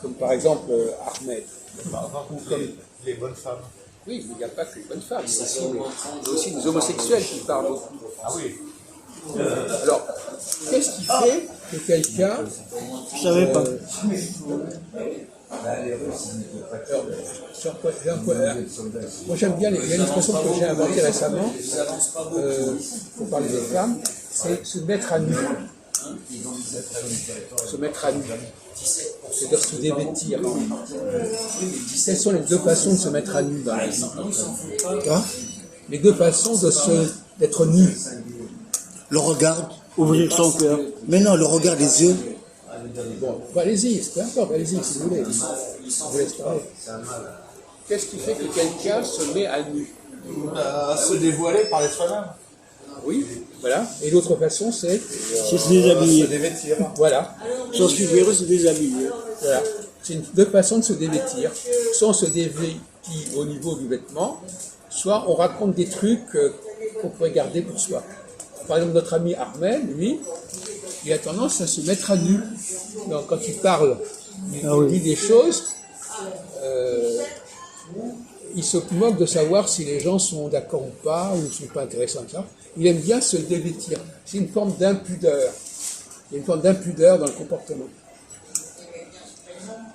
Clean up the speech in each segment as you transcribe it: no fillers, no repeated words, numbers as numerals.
comme par exemple Ahmed. Ou comme les bonnes femmes. Oui, mais il n'y a pas que les bonnes femmes, il y a aussi des homosexuels qui parlent beaucoup. Ah oui. Alors, qu'est-ce qui fait que quelqu'un... Je savais pas. Moi j'aime bien, il y a une expression que j'ai inventée récemment pour parler des femmes, c'est se mettre à nu. Se mettre à nu. C'est-à-dire se dévêtir. Quelles sont les deux façons de se mettre à nu, par exemple? Les deux façons d'être nu. Le regard, ouvrir son cœur. Mais non, le regard des yeux. Bon, allez-y, peu importe, allez-y si vous voulez. Je vous laisse parler. Qu'est-ce qui fait que quelqu'un se met à nu? Se dévoiler par les soi-même. Oui, voilà. Et l'autre façon, c'est Se déshabiller. Se dévêtir. voilà. J'en suis heureux, se déshabiller. Voilà. C'est deux façons de se dévêtir. Soit on se dévêtit au niveau du vêtement, soit on raconte des trucs qu'on pourrait garder pour soi. Par exemple, notre ami Armel, lui, il a tendance à se mettre à nu. Donc, quand il parle, il dit des choses, il se moque de savoir si les gens sont d'accord ou pas, ou ne sont pas intéressants. Il aime bien se dévêtir. C'est une forme d'impudeur. Il y a une forme d'impudeur dans le comportement.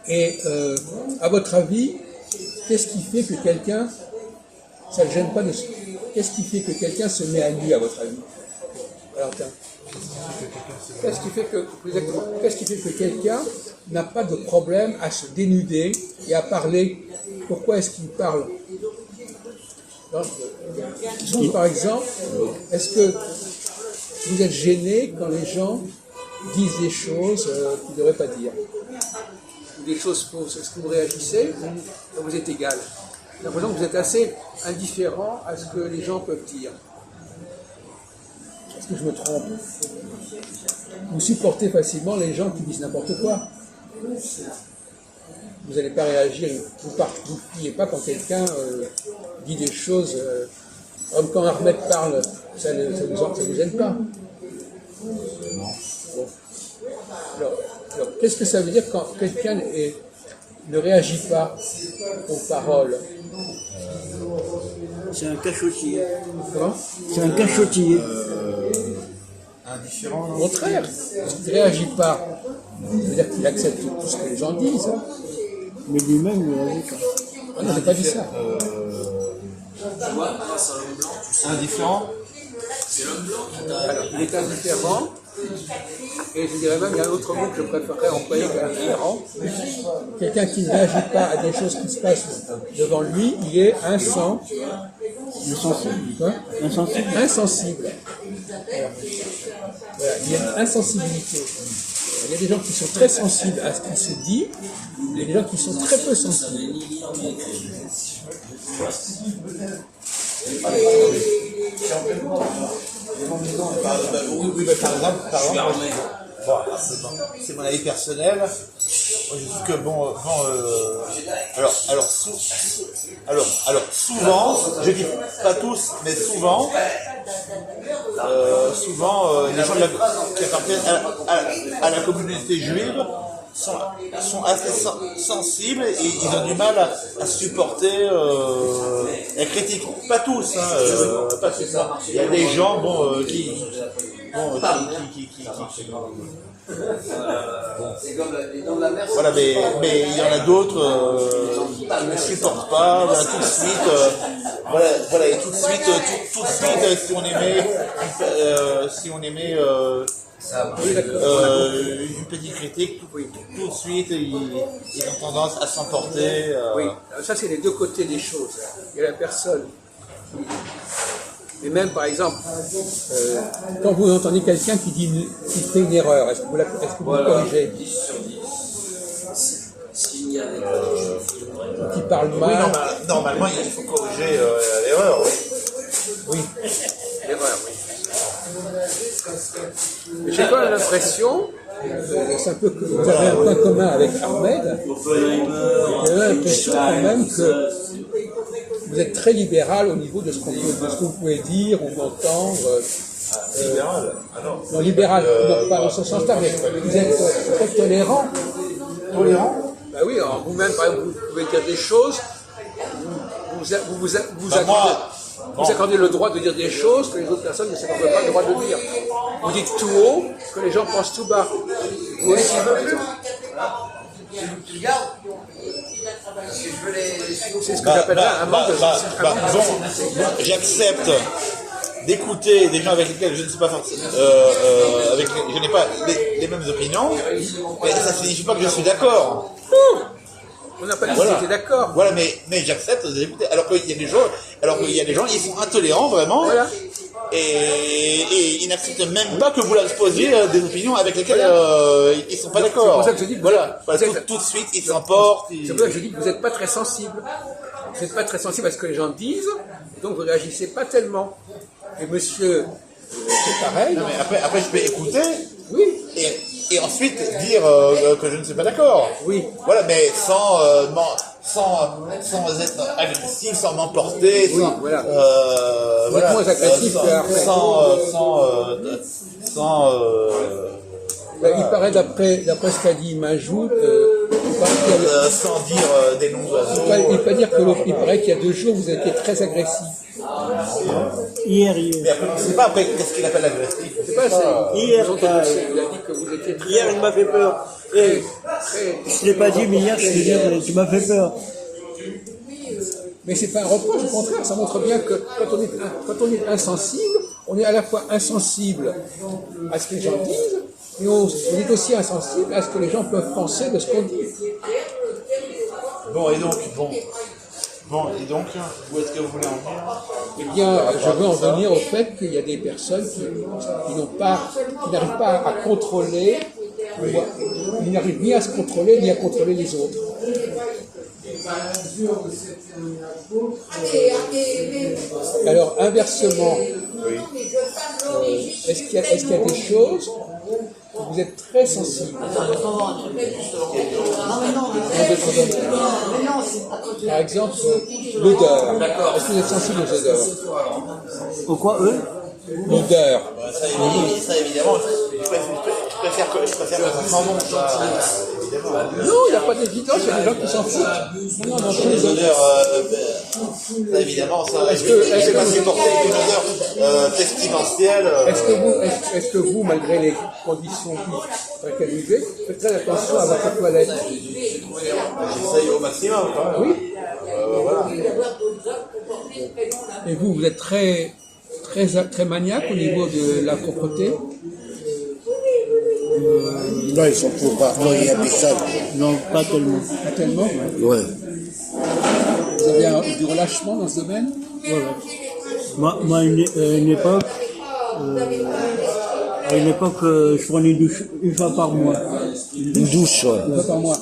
Et à votre avis, qu'est-ce qui fait que quelqu'un, ça ne gêne pas de... Qu'est-ce qui fait que quelqu'un se met à nu, à votre avis? Alors, qu'est-ce qui fait que quelqu'un n'a pas de problème à se dénuder et à parler? Pourquoi est-ce qu'il parle? Donc, par exemple, est-ce que vous êtes gêné quand les gens disent des choses qu'ils ne devraient pas dire? Ou des choses fausses? Est-ce que vous réagissez ou vous êtes égal? J'ai l'impression que vous êtes assez indifférent à ce que les gens peuvent dire. Est-ce que je me trompe? Vous supportez facilement les gens qui disent n'importe quoi. Vous n'allez pas réagir, vous ne criez pas quand quelqu'un dit des choses, comme quand Ahmed parle, ça ne vous gêne pas. Non. Bon. Alors, qu'est-ce que ça veut dire quand quelqu'un ne réagit pas aux paroles? C'est un cachotier. Comment? C'est un cachotier. Indifférent. Au contraire, il ne réagit pas. Ça veut dire qu'il accepte tout ce que les gens disent. Mais lui-même, il réagit pas. Ah non, j'ai pas dit ça. Indifférent. Alors, il est indifférent, et je dirais même, il y a un autre mot que je préférerais employer qu'indifférent. Quelqu'un qui ne réagit pas à des choses qui se passent devant lui, il est insensible. Quoi? Insensible. Voilà, il y a une insensibilité. Il y a des gens qui sont très sensibles à ce qui se dit, il y a des gens qui sont très peu sensibles. Oui, par exemple, c'est mon avis personnel. Je dis que alors souvent, je dis pas tous, mais souvent, les gens qui appartiennent à la communauté juive sont assez sensibles et ils ont du mal à supporter la critique. Pas tous, pas tous. Il y a des gens voilà, mais il y en a d'autres qui ne supportent pas, voilà, tout de suite, voilà, et tout de suite, si on aimait une petite critique, tout de suite, ils ont tendance à s'emporter. Oui, alors ça c'est les deux côtés des choses. Il y a la personne qui... Et même par exemple, quand vous entendez quelqu'un qui fait une erreur, est-ce que vous corrigez? 10 sur 10. S'il y a des Qui parle mal. Oui, normalement, il faut corriger l'erreur. Oui, l'erreur, oui. Mais j'ai quand même l'impression, c'est un peu que vous avez un point commun avec Ahmed, j'ai l'impression quand même que vous êtes très libéral au niveau de ce que vous pouvez dire ou entendre. Libéral. Non, libéral, non, pas dans ce sens-là, mais vous êtes très tolérant. Tolérant. Ben oui, alors vous-même, par exemple, vous pouvez dire des choses, vous accordez le droit de dire des choses que les autres personnes ne s'accordent pas le droit de dire. Vous dites tout haut ce que les gens pensent tout bas. Vous aussi, c'est ce que j'appelle un manque de... J'accepte d'écouter des gens avec lesquels je ne suis pas forcément, je n'ai pas les mêmes opinions, mais ça ne signifie pas que je suis d'accord. On n'a pas dit que j'étais d'accord. Voilà, mais j'accepte d'écouter. Alors qu'il y a des gens, ils sont intolérants vraiment, Voilà. et ils n'acceptent même pas que vous leur exposiez des opinions avec lesquelles ils ne sont pas d'accord. C'est pour ça que je dis que voilà, tout de suite ils s'emportent. C'est pour ça que je dis que vous n'êtes pas très sensible. Vous n'êtes pas très sensible à ce que les gens disent, et donc vous ne réagissez pas tellement. Et monsieur, c'est pareil. Non, mais après je peux écouter. Oui. Et ensuite dire que je ne suis pas d'accord. Oui. Voilà, mais sans être agressif, sans m'emporter, Oui, sans, voilà. Vous êtes moins agressif qu'après. Il paraît, d'après ce qu'a dit Majoud, sans dire des noms d'oiseaux. il paraît qu'il y a 2 jours, vous avez été très agressif. Hier. Mais après, je ne sais pas après qu'est-ce qu'il appelle agressif. Je sais pas, Hier, il a dit que vous étiez très... Hier, il m'a fait peur. Et je ne l'ai pas dit, mais hier, je te dis, tu m'as fait peur. Mais c'est pas un reproche, au contraire, ça montre bien que quand on est insensible, on est à la fois insensible à ce que les gens disent, mais on est aussi insensible à ce que les gens peuvent penser de ce qu'on dit. Bon, et donc, où est-ce que vous voulez en venir? Eh bien, je veux en venir au fait qu'il y a des personnes qui n'arrivent pas à contrôler, ils n'arrivent ni à se contrôler, ni à contrôler les autres. Alors, inversement, est-ce qu'il y a des choses où vous êtes très sensible? Par exemple, l'odeur. Est-ce que vous êtes sensible aux odeurs? Au quoi, eux? L'odeur. Ça évidemment, je préfère que ça sent bon, ça, évidemment. Non, il n'y a pas d'évidence, il y a des gens qui s'en foutent. Non, Les odeurs, ça évidemment, ça, je ne vais pas supporter une odeur pestilentielle. Est-ce que vous, malgré les conditions dans lesquelles vous vivez, faites très attention à votre toilette? J'essaye au maximum, quand même. Oui. Voilà. Et vous êtes très maniaque au niveau de la propreté? Non, ils sont pour pas. Non, il y a des salles. Non, pas tellement. Pas tellement. Ouais. Vous avez du relâchement dans ce domaine? Moi, à une époque, je prenais une douche une fois par mois. Une douche, ouais. Une fois par mois.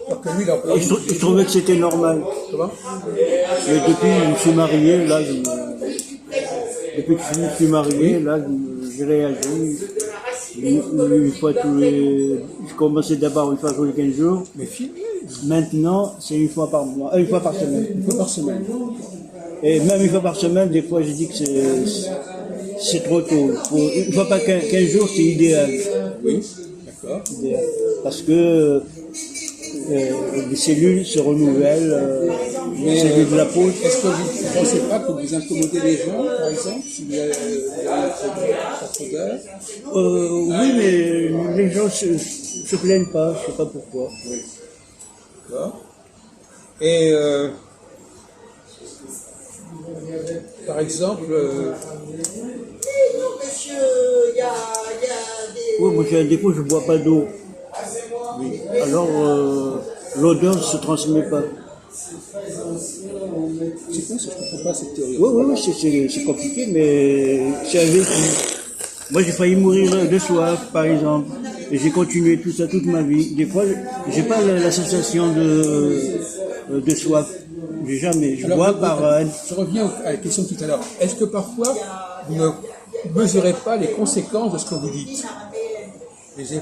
Alors que lui, il en prend Et je trouvais que c'était normal. Comment? Et depuis que je me suis marié, là, depuis que je me suis marié, là, je réagis. Une fois tous les... Je commençais d'abord une fois tous les 15 jours. Mais filmez. Maintenant, c'est une fois par mois, une fois par semaine. Une fois par semaine. Et même une fois par semaine, des fois, je dis que c'est trop tôt. Une fois par 15 jours, c'est idéal. Oui, d'accord. Idéal. Parce que les cellules se renouvellent, les cellules de la peau. Est-ce que vous ne pensez pas que vous incommodez les gens, par exemple, si vous avez cette odeur? Oui, mais les gens se plaignent pas, je sais pas pourquoi. D'accord. Et par exemple, Oui, moi j'ai un défaut, je bois pas d'eau. Oui. Alors l'odeur ne se transmet pas. c'est quoi ça? Je ne comprends pas cette théorie. Oui, c'est compliqué, mais c'est un vécu. Moi j'ai failli mourir de soif, par exemple. Et j'ai continué tout ça toute ma vie. Des fois, j'ai pas la sensation de soif. J'ai jamais. Je bois par... Je reviens à la question de tout à l'heure. Est-ce que parfois, vous ne mesurez pas les conséquences de ce que vous dites?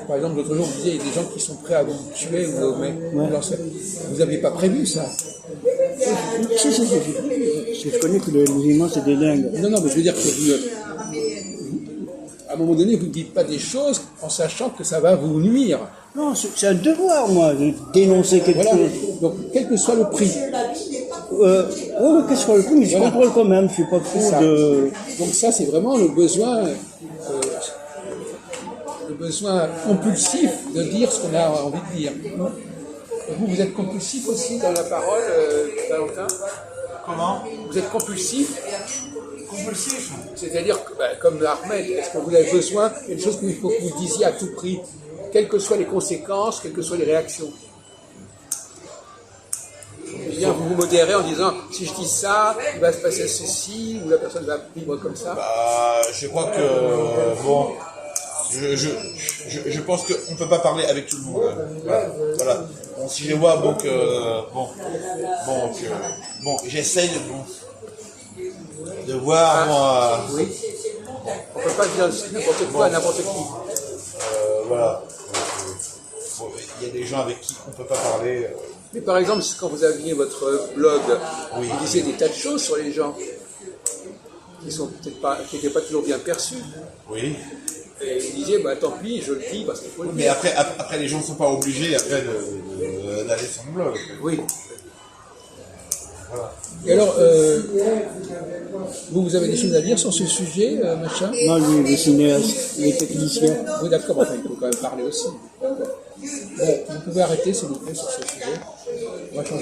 Par exemple, l'autre jour, vous disiez, il y a des gens qui sont prêts à vous tuer ou vous n'aviez pas prévu ça? Si, je connais que les musulmans, c'est des dingues. Non, mais je veux dire que un moment donné, vous ne dites pas des choses en sachant que ça va vous nuire. Non, c'est un devoir, moi, de dénoncer quelque Voilà. chose. Donc, quel que soit le prix. Oui, qu'est-ce que le coup, mais je Voilà. contrôle quand même, je suis pas fou Ça. de... Donc ça, c'est vraiment le besoin compulsif de dire ce qu'on a envie de dire. Vous êtes compulsif aussi dans la parole, Valentin? Comment? Vous êtes compulsif? Compulsif. C'est-à-dire, comme Ahmed, est-ce que vous avez besoin d'une chose qu'il faut que vous disiez à tout prix, quelles que soient les conséquences, quelles que soient les réactions? Ou bien vous vous modérez en disant, si je dis ça, il va se passer ceci, ou la personne va vivre comme ça? Je crois que bon, je pense qu'on ne peut pas parler avec tout le monde. Voilà. Bon, si je vois bon, j'essaye de voir moi. Oui. On ne peut pas dire n'importe quoi à n'importe qui. Voilà. Bon, il y a des gens avec qui on ne peut pas parler. Mais par exemple, quand vous aviez votre blog, Oui. vous disiez des tas de choses sur les gens qui sont peut-être pas, qui n'étaient pas toujours bien perçues. Oui. Et vous disiez, tant pis, je le dis parce qu'il faut le Mais dire. après, les gens ne sont pas obligés après d'aller sur le blog. Oui. Voilà. Et alors, vous avez des choses à dire sur ce sujet, machin? Non, lui, le cinéaste, les techniciens. Oui, d'accord, enfin, il faut quand même parler aussi. D'accord. Bon, vous pouvez arrêter, s'il vous plaît, sur ce sujet. On va changer.